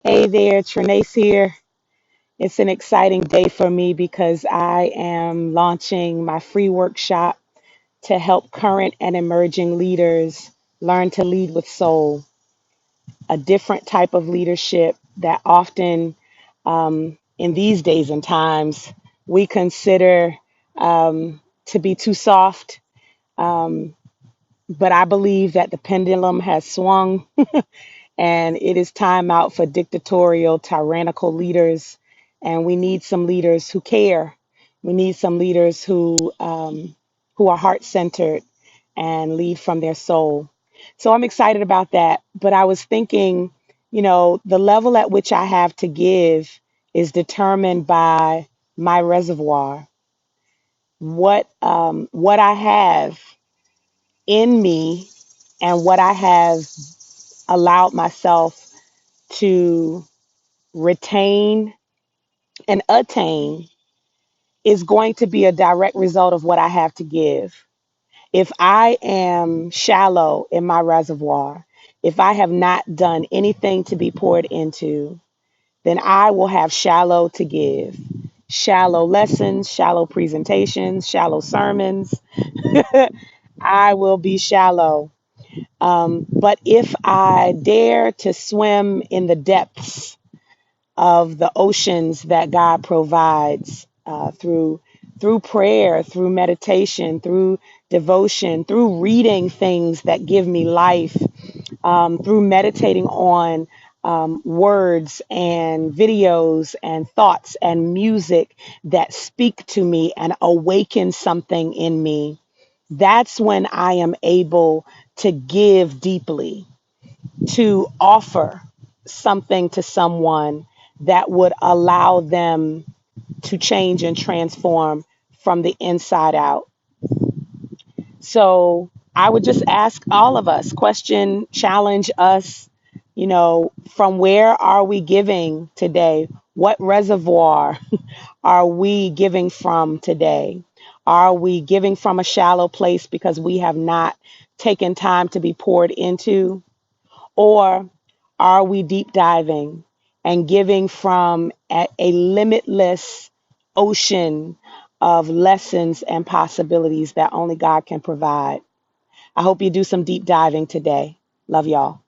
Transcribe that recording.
Hey there, Trenace here. It's an exciting day for me because I am launching my free workshop to help current and emerging leaders learn to lead with soul, a different type of leadership that often in these days and times we consider to be too soft. Um, but I believe that the pendulum has swung and it is time out for dictatorial, tyrannical leaders. And we need some leaders who care. We need some leaders who are heart centered and lead from their soul. So I'm excited about that. But I was thinking, the level at which I have to give is determined by my reservoir. What I have in me and what I have allowed myself to retain and attain is going to be a direct result of what I have to give. If I am shallow in my reservoir, if I have not done anything to be poured into, then I will have shallow to give. Shallow lessons, shallow presentations, shallow sermons. I will be shallow. But if I dare to swim in the depths of the oceans that God provides through prayer, through meditation, through devotion, through reading things that give me life, through meditating on words and videos and thoughts and music that speak to me and awaken something in me. That's when I am able to give deeply, to offer something to someone that would allow them to change and transform from the inside out. So I would just ask all of us, question, challenge us, from where are we giving today? What reservoir are we giving from today? Are we giving from a shallow place because we have not taken time to be poured into? Or are we deep diving and giving from a limitless ocean of lessons and possibilities that only God can provide? I hope you do some deep diving today. Love y'all.